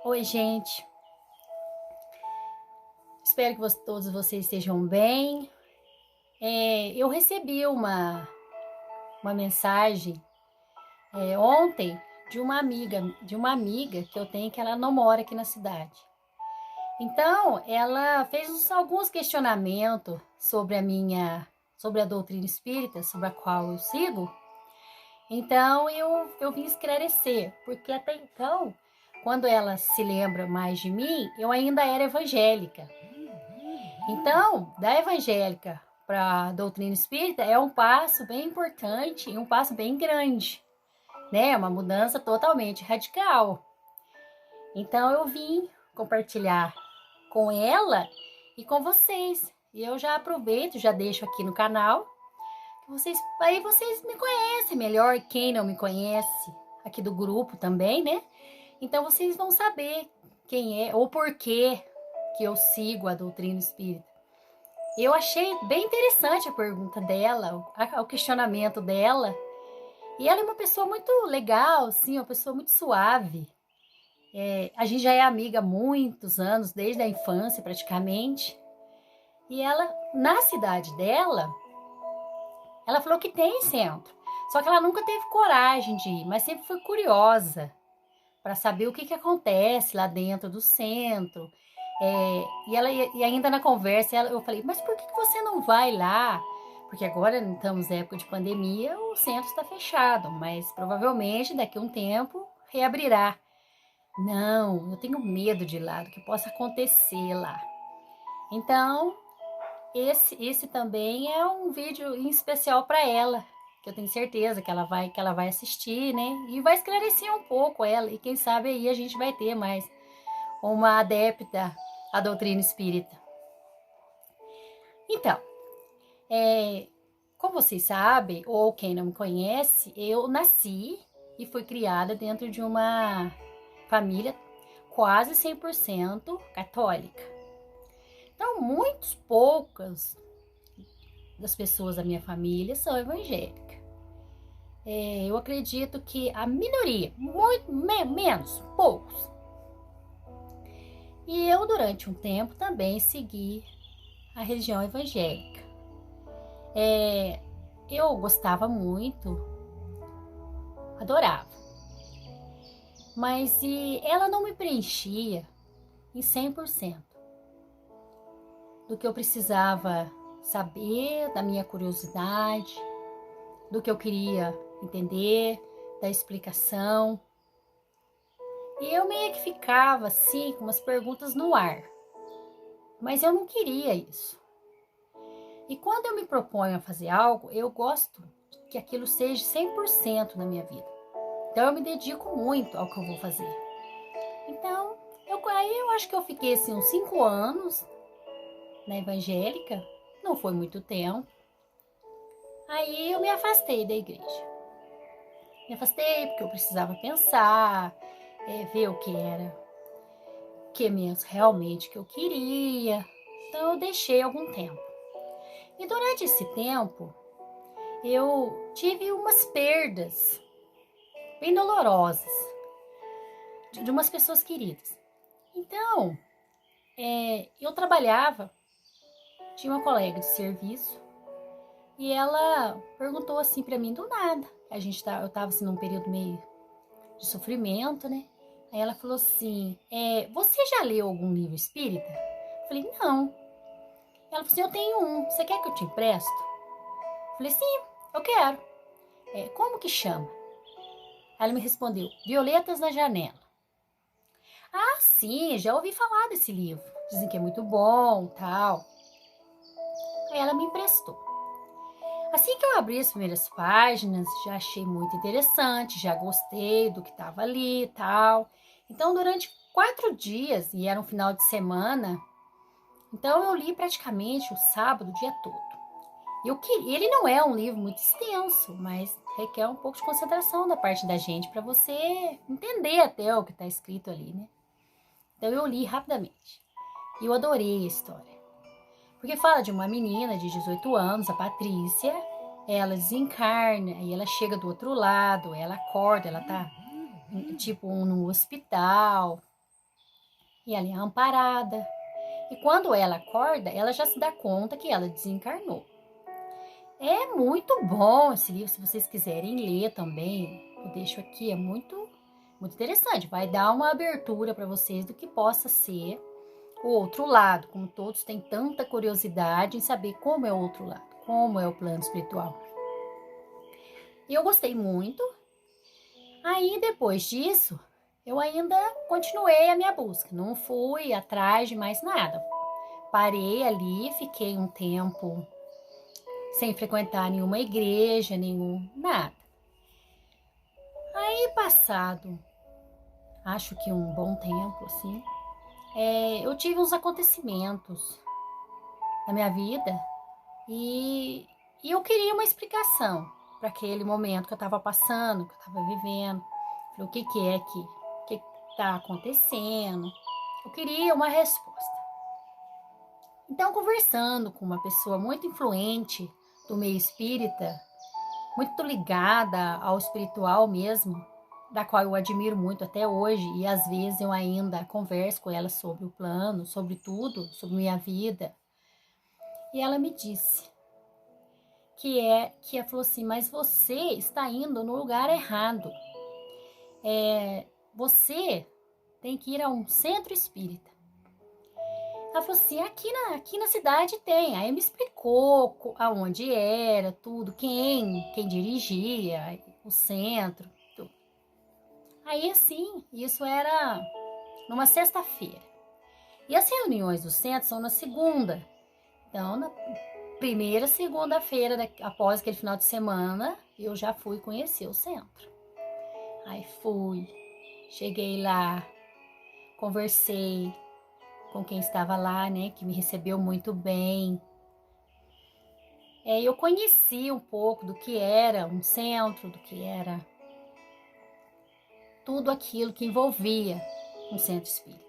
Oi, gente. Espero que todos vocês estejam bem. Eu recebi uma mensagem ontem de uma amiga que eu tenho que ela não mora aqui na cidade. Então, ela fez alguns questionamentos sobre a doutrina espírita, sobre a qual eu sigo. Então, eu vim esclarecer, porque até então, quando ela se lembra mais de mim, eu ainda era evangélica. Então, da evangélica para a doutrina espírita é um passo bem importante e um passo bem grande, né? Uma mudança totalmente radical. Então, eu vim compartilhar com ela e com vocês. E eu já aproveito, já deixo aqui no canal. Aí vocês me conhecem melhor, quem não me conhece, aqui do grupo também, né? Então, vocês vão saber quem é ou por que eu sigo a doutrina espírita. Eu achei bem interessante a pergunta dela, o questionamento dela. E ela é uma pessoa muito legal, assim, uma pessoa muito suave. A gente já é amiga há muitos anos, desde a infância praticamente. E ela, na cidade dela, ela falou que tem centro. Só que ela nunca teve coragem de ir, mas sempre foi curiosa para saber o que acontece lá dentro do centro. E ainda na conversa eu falei, mas por que você não vai lá? Porque agora estamos na época de pandemia, o centro está fechado, mas provavelmente daqui a um tempo reabrirá. Não, eu tenho medo de ir lá, do que possa acontecer lá. Então, esse também é um vídeo em especial para ela, que eu tenho certeza que ela vai assistir, né? E vai esclarecer um pouco ela, e quem sabe aí a gente vai ter mais uma adepta à doutrina espírita. Então, como vocês sabem, ou quem não me conhece, eu nasci e fui criada dentro de uma família quase 100% católica. Então, muito poucas das pessoas da minha família são evangélicas. Eu acredito que a minoria, muito menos, poucos. E eu, durante um tempo, também segui a religião evangélica. Eu gostava muito, adorava. Mas ela não me preenchia em 100% do que eu precisava saber, da minha curiosidade, do que eu queria entender, da explicação. E eu meio que ficava assim, com umas perguntas no ar. Mas eu não queria isso. E quando eu me proponho a fazer algo, eu gosto que aquilo seja 100% na minha vida. Então eu me dedico muito ao que eu vou fazer. Então, aí eu acho que eu fiquei assim uns 5 anos na evangélica, não foi muito tempo. Aí eu me afastei da igreja. Me afastei porque eu precisava pensar, ver o que era, o que mesmo realmente que eu queria. Então eu deixei algum tempo. E durante esse tempo, eu tive umas perdas bem dolorosas de umas pessoas queridas. Então, eu trabalhava, tinha uma colega de serviço, e ela perguntou assim pra mim do nada. Eu tava assim num período meio de sofrimento, né? Aí ela falou assim: você já leu algum livro espírita? Eu falei: não. Ela falou assim: eu tenho um, você quer que eu te empresto? Eu falei: sim, eu quero. Como que chama? Aí ela me respondeu: Violetas na Janela. Ah, sim, já ouvi falar desse livro. Dizem que é muito bom, tal. Aí ela me emprestou. Assim que eu abri as primeiras páginas, já achei muito interessante, já gostei do que estava ali e tal. Então, durante 4 dias, e era um final de semana, então eu li praticamente o sábado o dia todo. Ele não é um livro muito extenso, mas requer um pouco de concentração da parte da gente para você entender até o que está escrito ali, né? Então eu li rapidamente. E eu adorei a história. Porque fala de uma menina de 18 anos, a Patrícia. Ela desencarna e ela chega do outro lado, ela acorda, ela tá tipo no hospital. e ela é amparada. E quando ela acorda, ela já se dá conta que ela desencarnou. É muito bom esse livro, se vocês quiserem ler também, eu deixo aqui, é muito, muito interessante. Vai dar uma abertura para vocês do que possa ser o outro lado, como todos têm tanta curiosidade em saber como é o outro lado, como é o plano espiritual. E eu gostei muito. Aí, depois disso, eu ainda continuei a minha busca, não fui atrás de mais nada. Parei ali, fiquei um tempo sem frequentar nenhuma igreja, nada. Aí, passado, acho que um bom tempo, assim, eu tive uns acontecimentos na minha vida e eu queria uma explicação para aquele momento que eu estava passando, que eu estava vivendo. Falei, o que é que está acontecendo? Eu queria uma resposta. Então, conversando com uma pessoa muito influente do meio espírita, muito ligada ao espiritual mesmo, da qual eu admiro muito até hoje, e às vezes eu ainda converso com ela sobre o plano, sobre tudo, sobre minha vida. E ela me disse que ela falou assim, mas você está indo no lugar errado. Você tem que ir a um centro espírita. Ela falou assim, aqui na cidade tem. Aí me explicou aonde era, tudo, quem dirigia, o centro, tudo. Aí assim, isso era numa sexta-feira. E as reuniões do centro são na segunda. Então, na primeira segunda-feira, após aquele final de semana, eu já fui conhecer o centro. Aí fui, cheguei lá, conversei com quem estava lá, né, que me recebeu muito bem. Eu conheci um pouco do que era um centro, do que era tudo aquilo que envolvia um centro espírita.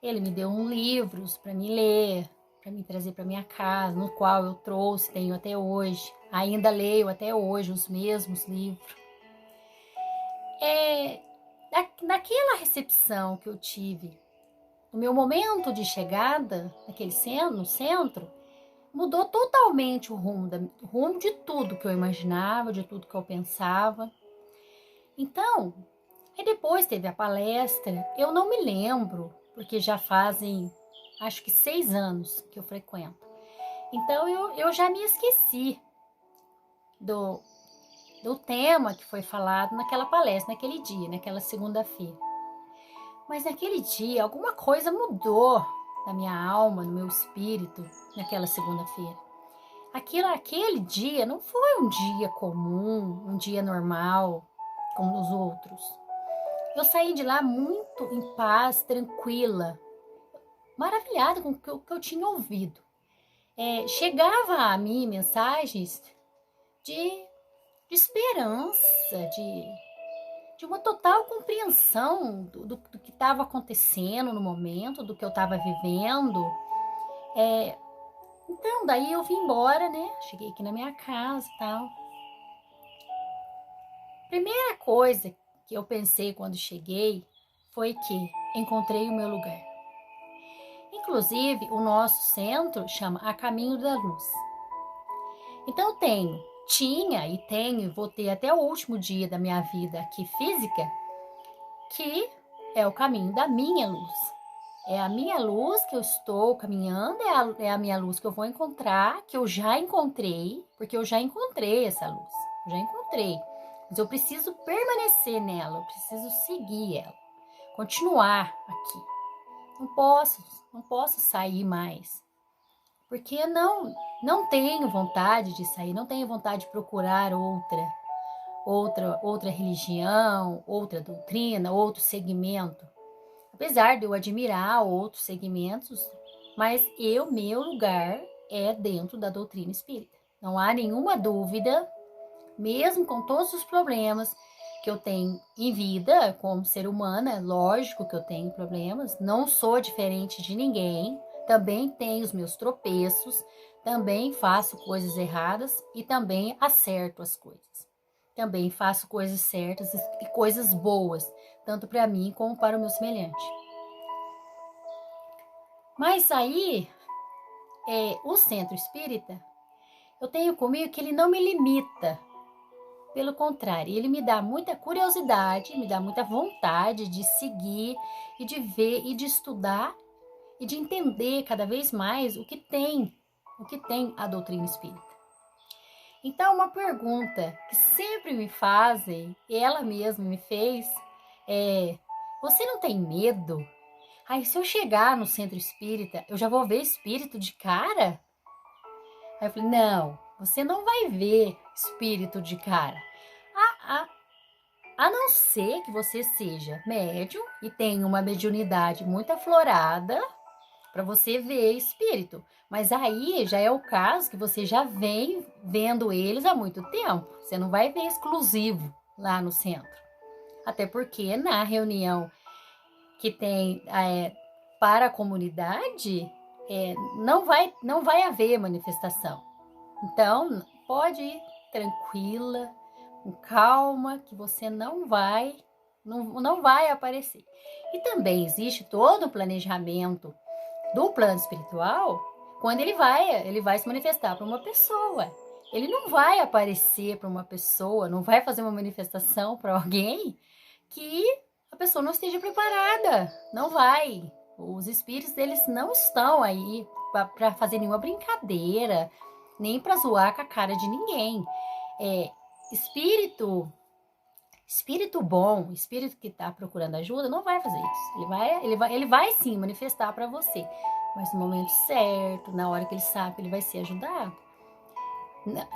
Ele me deu livros para me ler, para me trazer para minha casa, no qual eu trouxe, tenho até hoje, ainda leio até hoje os mesmos livros. Naquela recepção que eu tive, no meu momento de chegada no centro, mudou totalmente o rumo de tudo que eu imaginava, de tudo que eu pensava. Então, aí depois teve a palestra, eu não me lembro, porque já fazem, acho que 6 anos que eu frequento. Então, eu já me esqueci do tema que foi falado naquela palestra, naquele dia, naquela segunda-feira. Mas naquele dia, alguma coisa mudou na minha alma, no meu espírito, naquela segunda-feira. Aquele dia não foi um dia comum, um dia normal, como os outros. Eu saí de lá muito em paz, tranquila, maravilhada com o que eu tinha ouvido. Chegava a mim mensagens de esperança, de uma total compreensão do que estava acontecendo no momento, do que eu estava vivendo. Então, daí eu vim embora, né? Cheguei aqui na minha casa e tal. Primeira coisa que eu pensei quando cheguei foi que encontrei o meu lugar. Inclusive, o nosso centro chama A Caminho da Luz. Então, tinha e tenho, e vou ter até o último dia da minha vida aqui física, que é o caminho da minha luz. É a minha luz que eu estou caminhando, é a minha luz que eu vou encontrar, que eu já encontrei, porque eu já encontrei essa luz. Eu já encontrei. Mas eu preciso permanecer nela, eu preciso seguir ela, continuar aqui. Não posso sair mais. Porque não tenho vontade de sair, não tenho vontade de procurar outra religião, outra doutrina, outro segmento. Apesar de eu admirar outros segmentos, mas meu lugar é dentro da doutrina espírita. Não há nenhuma dúvida, mesmo com todos os problemas que eu tenho em vida, como ser humana, lógico que eu tenho problemas, não sou diferente de ninguém, também tenho os meus tropeços, também faço coisas erradas e também acerto as coisas. Também faço coisas certas e coisas boas, tanto para mim como para o meu semelhante. Mas aí, o centro espírita, eu tenho comigo que ele não me limita. Pelo contrário, ele me dá muita curiosidade, me dá muita vontade de seguir e de ver e de estudar e de entender cada vez mais o que tem a doutrina espírita. Então, uma pergunta que sempre me fazem, e ela mesma me fez, é: você não tem medo? Aí, se eu chegar no centro espírita, eu já vou ver espírito de cara? Aí eu falei: não, você não vai ver espírito de cara. A, a não ser que você seja médium e tenha uma mediunidade muito aflorada para você ver espírito. Mas aí já é o caso que você já vem vendo eles há muito tempo. Você não vai ver exclusivo lá no centro. Até porque na reunião que tem para a comunidade, não vai haver manifestação. Então, pode ir tranquila, com calma, que você não vai aparecer. E também existe todo o planejamento do plano espiritual quando ele vai se manifestar para uma pessoa. Ele não vai aparecer para uma pessoa, não vai fazer uma manifestação para alguém que a pessoa não esteja preparada. Não vai. Os espíritos, eles não estão aí para fazer nenhuma brincadeira, nem para zoar com a cara de ninguém. Espírito bom, espírito que está procurando ajuda, não vai fazer isso. Ele vai sim manifestar para você, mas no momento certo, na hora que ele sabe que ele vai ser ajudado.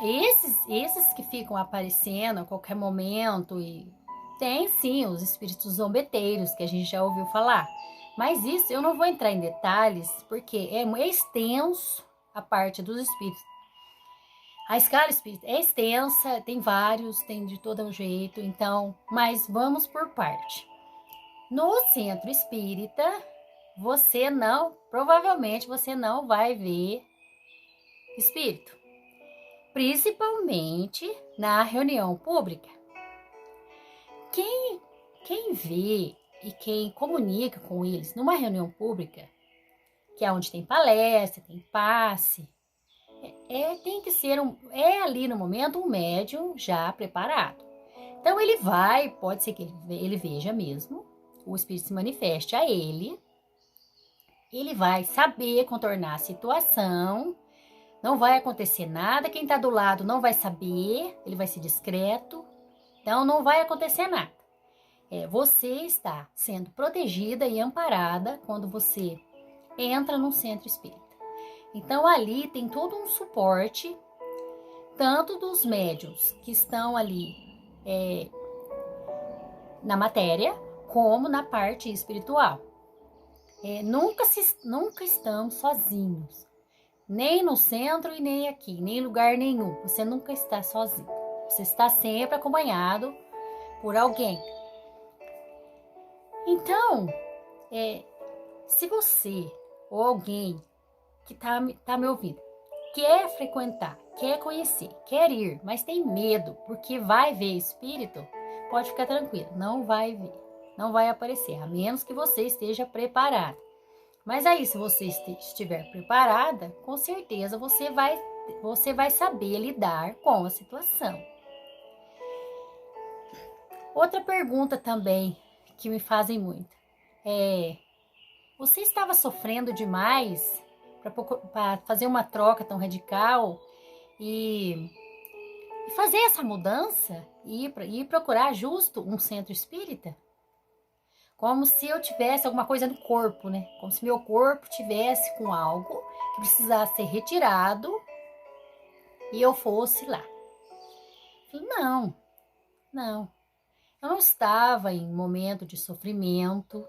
Esses que ficam aparecendo a qualquer momento, e tem sim os espíritos zombeteiros, que a gente já ouviu falar. Mas isso eu não vou entrar em detalhes, porque é extenso a parte dos espíritos. A escala espírita é extensa, tem vários, tem de todo jeito, então, mas vamos por parte. No centro espírita, provavelmente você não vai ver espírito. Principalmente na reunião pública. Quem vê e quem comunica com eles numa reunião pública, que é onde tem palestra, tem passe, tem que ser ali no momento um médium já preparado. Então ele pode ser que ele veja mesmo, o espírito se manifeste a ele vai saber contornar a situação, não vai acontecer nada, quem está do lado não vai saber, ele vai ser discreto, então não vai acontecer nada. Você está sendo protegida e amparada quando você entra num centro espírita. Então ali tem todo um suporte, tanto dos médiuns que estão ali na matéria, como na parte espiritual. Nunca estamos sozinhos, nem no centro e nem aqui, nem em lugar nenhum. Você nunca está sozinho, você está sempre acompanhado por alguém. Então, se você ou alguém que tá me ouvindo quer frequentar, quer conhecer, quer ir, mas tem medo porque vai ver espírito, pode ficar tranquilo, não vai ver, não vai aparecer, a menos que você esteja preparado. Mas aí, se você estiver preparada, com certeza você vai saber lidar com a situação. Outra pergunta também que me fazem muito você estava sofrendo demais para fazer uma troca tão radical e fazer essa mudança e procurar justo um centro espírita? Como se eu tivesse alguma coisa no corpo, né? Como se meu corpo tivesse com algo que precisasse ser retirado e eu fosse lá. Falei, não. Eu não estava em momento de sofrimento.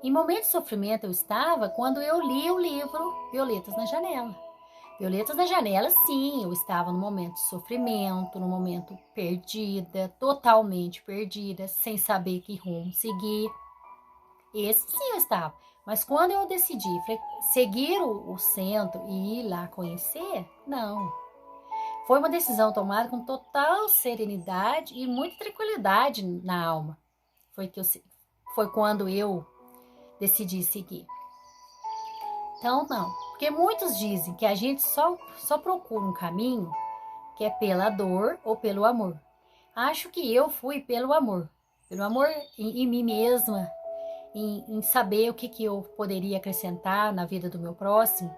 Em momento de sofrimento eu estava quando eu li o livro Violetas na Janela. Violetas na Janela, sim, eu estava no momento de sofrimento, no momento perdida, totalmente perdida, sem saber que rumo seguir. Esse sim eu estava. Mas quando eu decidi seguir o centro e ir lá conhecer, não. Foi uma decisão tomada com total serenidade e muita tranquilidade na alma. Foi quando eu decidi seguir. Então, não. Porque muitos dizem que a gente só procura um caminho que é pela dor ou pelo amor. Acho que eu fui pelo amor. Pelo amor em mim mesma, em saber o que eu poderia acrescentar na vida do meu próximo.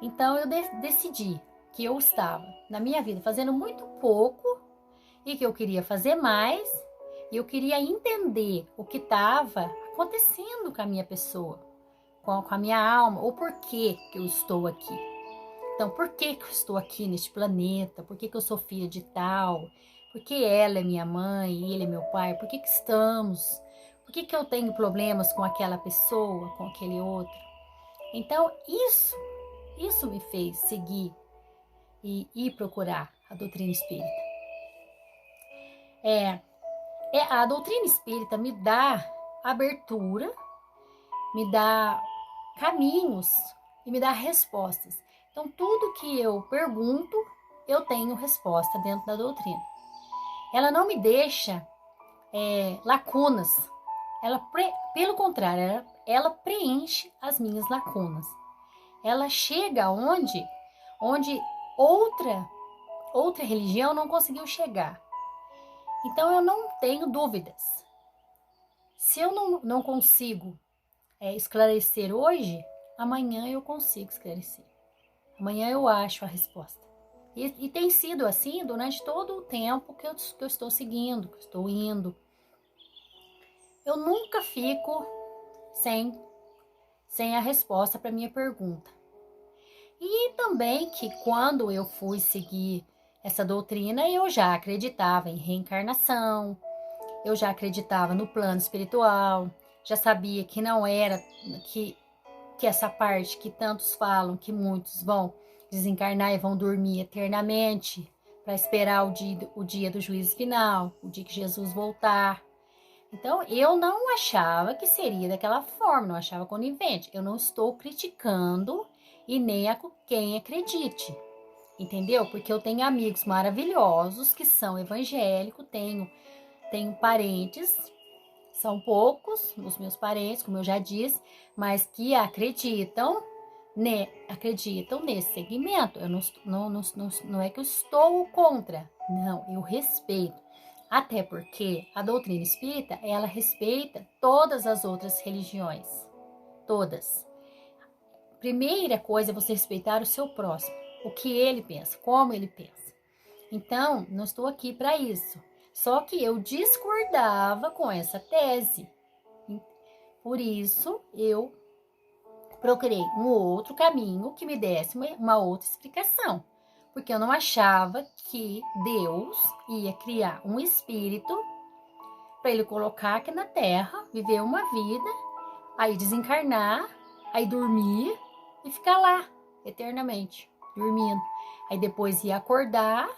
Então, eu decidi que eu estava, na minha vida, fazendo muito pouco e que eu queria fazer mais. E eu queria entender o que estava acontecendo com a minha pessoa, com a minha alma, ou por que eu estou aqui. Então, por que eu estou aqui neste planeta? Por que eu sou filha de tal? Por que ela é minha mãe e ele é meu pai? Por que estamos? Por que eu tenho problemas com aquela pessoa, com aquele outro? Então, isso me fez seguir e ir procurar a doutrina espírita. A doutrina espírita me dá abertura, me dá caminhos e me dá respostas. Então, tudo que eu pergunto, eu tenho resposta dentro da doutrina. Ela não me deixa lacunas. Pelo contrário, ela preenche as minhas lacunas. Ela chega onde outra religião não conseguiu chegar. Então, eu não tenho dúvidas. Se eu não consigo esclarecer hoje, amanhã eu consigo esclarecer. Amanhã eu acho a resposta. E tem sido assim durante todo o tempo que eu estou seguindo, que eu estou indo. Eu nunca fico sem a resposta para a minha pergunta. E também que quando eu fui seguir essa doutrina, eu já acreditava em reencarnação, eu já acreditava no plano espiritual, já sabia que não era que essa parte que tantos falam, que muitos vão desencarnar e vão dormir eternamente para esperar o dia do juízo final, o dia que Jesus voltar. Então, eu não achava que seria daquela forma, não achava conivente. Eu não estou criticando e nem a quem acredite, entendeu? Porque eu tenho amigos maravilhosos que são evangélicos, tenho parentes, são poucos os meus parentes, como eu já disse, mas que acreditam nesse segmento. Eu não é que eu estou contra, não, eu respeito. Até porque a doutrina espírita, ela respeita todas as outras religiões. Todas. Primeira coisa é você respeitar o seu próximo. O que ele pensa, como ele pensa. Então, não estou aqui para isso. Só que eu discordava com essa tese. Por isso, eu procurei um outro caminho que me desse uma outra explicação. Porque eu não achava que Deus ia criar um espírito para ele colocar aqui na Terra, viver uma vida, aí desencarnar, aí dormir e ficar lá eternamente, dormindo. Aí depois ia acordar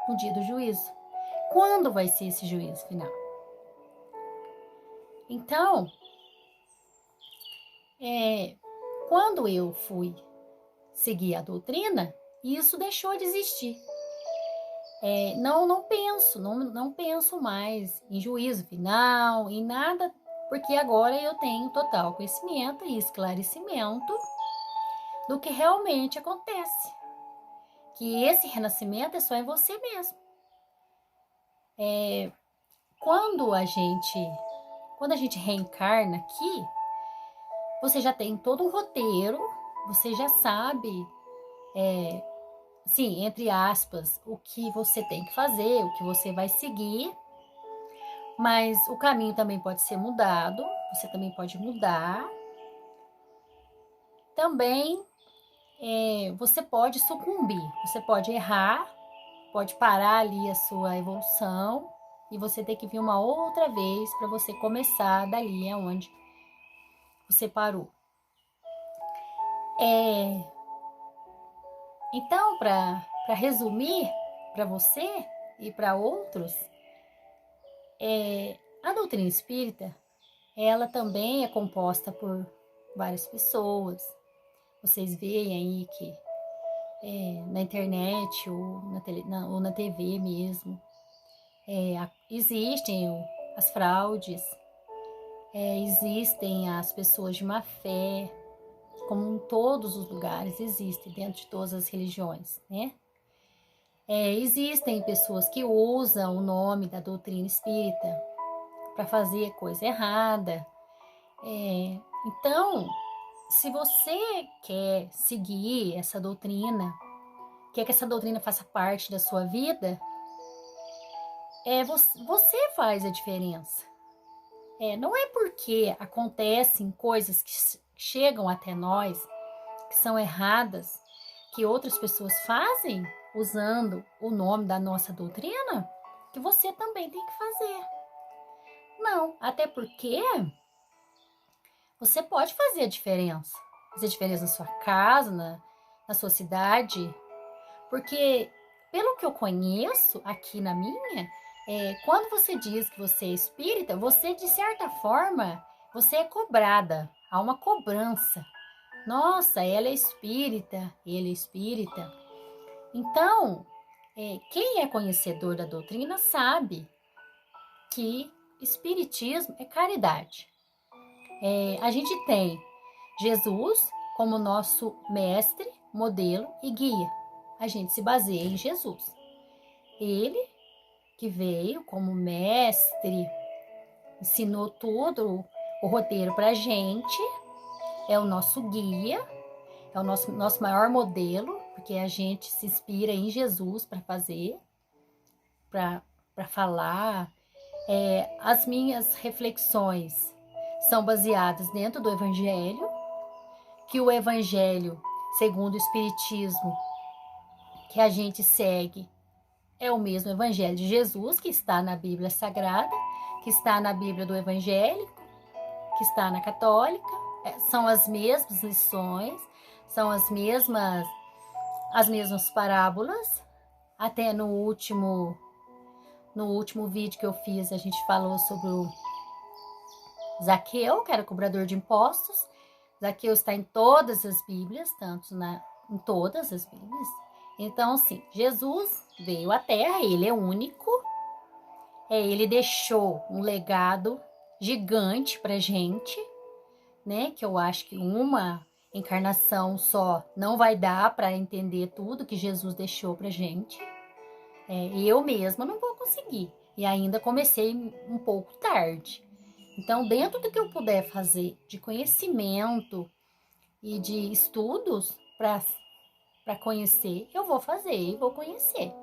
no dia do juízo. Quando vai ser esse juízo final? Então, quando eu fui seguir a doutrina, isso deixou de existir. Não penso mais em juízo final, em nada, porque agora eu tenho total conhecimento e esclarecimento do que realmente acontece. Que esse renascimento é só em você mesmo. Quando a gente reencarna aqui, você já tem todo um roteiro, você já sabe, sim, entre aspas, o que você tem que fazer, o que você vai seguir, mas o caminho também pode ser mudado, você também pode mudar. Também você pode sucumbir, você pode errar, pode parar ali a sua evolução e você ter que vir uma outra vez para você começar dali aonde você parou. Então, para resumir para você e para outros, a doutrina espírita, ela também é composta por várias pessoas. Vocês veem aí que na internet ou na TV mesmo, existem as fraudes, existem as pessoas de má fé, como em todos os lugares existe, dentro de todas as religiões, né? Existem pessoas que usam o nome da doutrina espírita para fazer coisa errada. Então, se você quer seguir essa doutrina, quer que essa doutrina faça parte da sua vida, você faz a diferença. Não é porque acontecem coisas que chegam até nós, que são erradas, que outras pessoas fazem usando o nome da nossa doutrina, que você também tem que fazer. Não, até porque você pode fazer a diferença. Fazer a diferença na sua casa, na sua cidade. Porque, pelo que eu conheço aqui na minha, quando você diz que você é espírita, você, de certa forma, você é cobrada. Há uma cobrança. Nossa, ela é espírita, ele é espírita. Então, quem é conhecedor da doutrina sabe que espiritismo é caridade. A gente tem Jesus como nosso mestre, modelo e guia. A gente se baseia em Jesus. Ele que veio como mestre, ensinou tudo, o roteiro pra gente, é o nosso guia, é o nosso maior modelo, porque a gente se inspira em Jesus para fazer, para falar. As minhas reflexões são baseadas dentro do Evangelho, que o Evangelho, segundo o Espiritismo, que a gente segue, é o mesmo Evangelho de Jesus, que está na Bíblia Sagrada, que está na Bíblia do Evangélico, que está na Católica. São as mesmas lições, são as mesmas parábolas. Até no último vídeo que eu fiz, a gente falou sobre o Zaqueu, que era cobrador de impostos. Zaqueu está em todas as Bíblias, em todas as Bíblias. Então, sim, Jesus veio à Terra, ele é único. Ele deixou um legado gigante pra gente, né? Que eu acho que uma encarnação só não vai dar para entender tudo que Jesus deixou pra gente. Eu mesma não vou conseguir. E ainda comecei um pouco tarde. Então, dentro do que eu puder fazer de conhecimento e de estudos para conhecer, eu vou fazer e vou conhecer.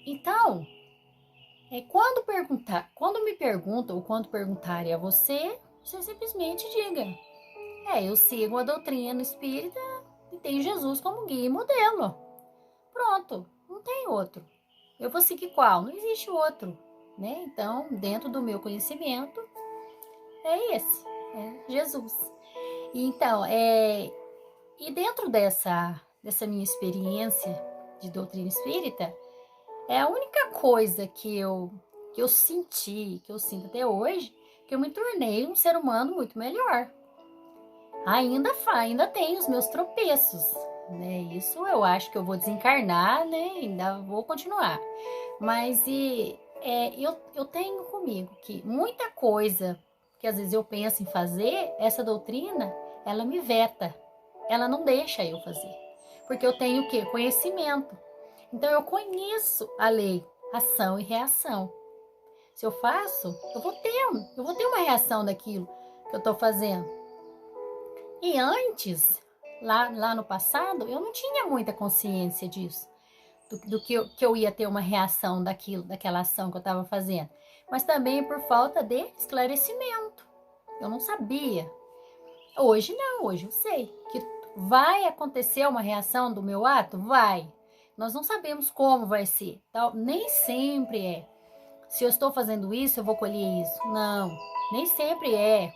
Então, quando me perguntam ou quando perguntarem a você, você simplesmente diga: eu sigo a doutrina espírita e tenho Jesus como guia e modelo. Pronto, não tem outro. Eu vou seguir qual? Não existe outro, né? Então, dentro do meu conhecimento, é esse, Jesus. Então, e dentro dessa minha experiência de doutrina espírita, a única coisa que eu senti, que eu sinto até hoje, que eu me tornei um ser humano muito melhor. Ainda tenho os meus tropeços, né? Isso eu acho que eu vou desencarnar, né? Ainda vou continuar. Mas eu tenho comigo que muita coisa que às vezes eu penso em fazer, essa doutrina, ela me veta. Ela não deixa eu fazer. Porque eu tenho o quê? Conhecimento. Então eu conheço a lei, ação e reação. Se eu faço, eu vou ter uma reação daquilo que eu estou fazendo. E antes, lá no passado, eu não tinha muita consciência disso. Do que eu ia ter uma reação daquela ação que eu estava fazendo. Mas também por falta de esclarecimento. Eu não sabia. Hoje não, hoje eu sei que vai acontecer uma reação do meu ato? Vai. Nós não sabemos como vai ser. Nem sempre é. Se eu estou fazendo isso, eu vou colher isso. Não, nem sempre é.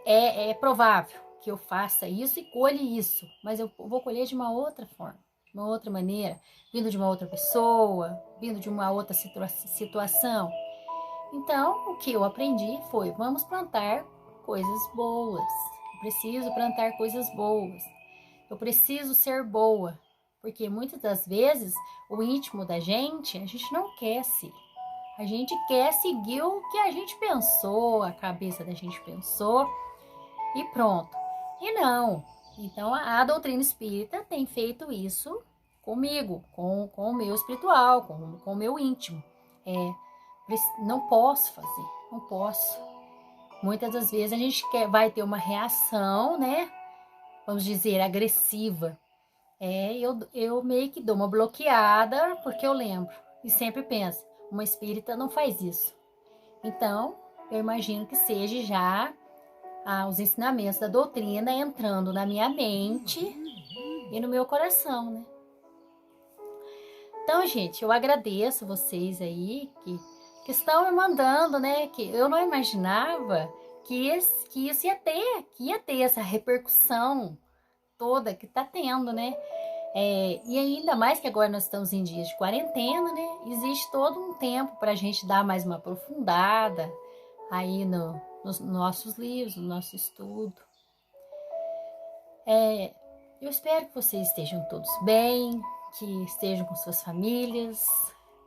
É provável que eu faça isso e colhe isso. Mas eu vou colher de uma outra forma, de uma outra maneira, vindo de uma outra pessoa, vindo de uma outra situação. Então, o que eu aprendi foi: vamos plantar coisas boas. Eu preciso plantar coisas boas. Eu preciso ser boa, porque muitas das vezes o íntimo da gente, a gente não quer ser. A gente quer seguir o que a gente pensou, a cabeça da gente pensou e pronto. E não. Então a doutrina espírita tem feito isso comigo, com o meu espiritual, com o meu íntimo. Não posso fazer, não posso. Muitas das vezes a gente vai ter uma reação, né? Vamos dizer, agressiva. Eu meio que dou uma bloqueada porque eu lembro. E sempre penso, uma espírita não faz isso. Então, eu imagino que seja já os ensinamentos da doutrina entrando na minha mente e no meu coração, né? Então, gente, eu agradeço vocês aí que estão me mandando, né? Que eu não imaginava que isso ia ter essa repercussão toda que tá tendo, né? E ainda mais que agora nós estamos em dias de quarentena, né? Existe todo um tempo para a gente dar mais uma aprofundada aí nos nossos livros, no nosso estudo. Eu espero que vocês estejam todos bem, que estejam com suas famílias,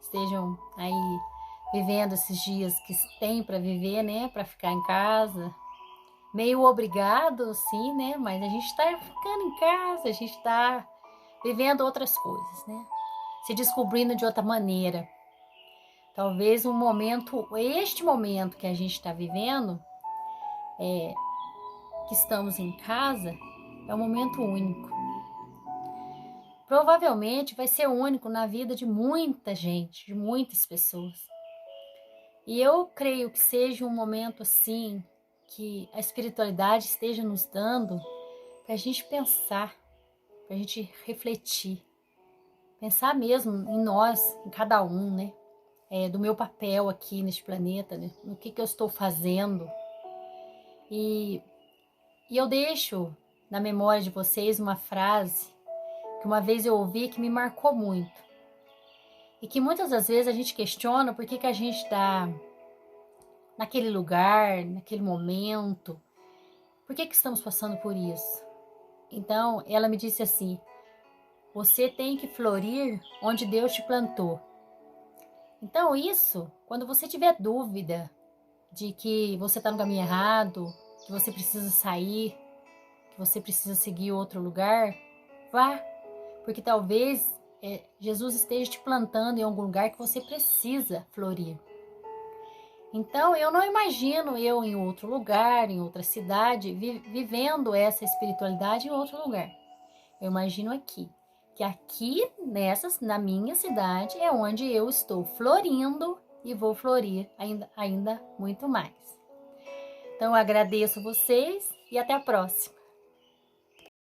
estejam aí vivendo esses dias que tem para viver, né? Para ficar em casa. Meio obrigado, sim, né? Mas a gente está ficando em casa, a gente está vivendo outras coisas, né? Se descobrindo de outra maneira. Talvez este momento que a gente está vivendo, que estamos em casa, é um momento único. Provavelmente vai ser único na vida de muita gente, de muitas pessoas. E eu creio que seja um momento assim, que a espiritualidade esteja nos dando para a gente pensar, para a gente refletir. Pensar mesmo em nós, em cada um, né? Do meu papel aqui neste planeta, né? No que eu estou fazendo. E eu deixo na memória de vocês uma frase que uma vez eu ouvi que me marcou muito. E que muitas das vezes a gente questiona por que a gente está naquele lugar, naquele momento. Por que estamos passando por isso? Então, ela me disse assim: você tem que florir onde Deus te plantou. Então, isso, quando você tiver dúvida de que você está no caminho errado, que você precisa sair, que você precisa seguir outro lugar, vá, porque talvez Jesus esteja te plantando em algum lugar que você precisa florir. Então, eu não imagino eu em outro lugar, em outra cidade, vivendo essa espiritualidade em outro lugar. Eu imagino aqui, que aqui na minha cidade é onde eu estou florindo e vou florir ainda muito mais. Então, eu agradeço vocês e até a próxima.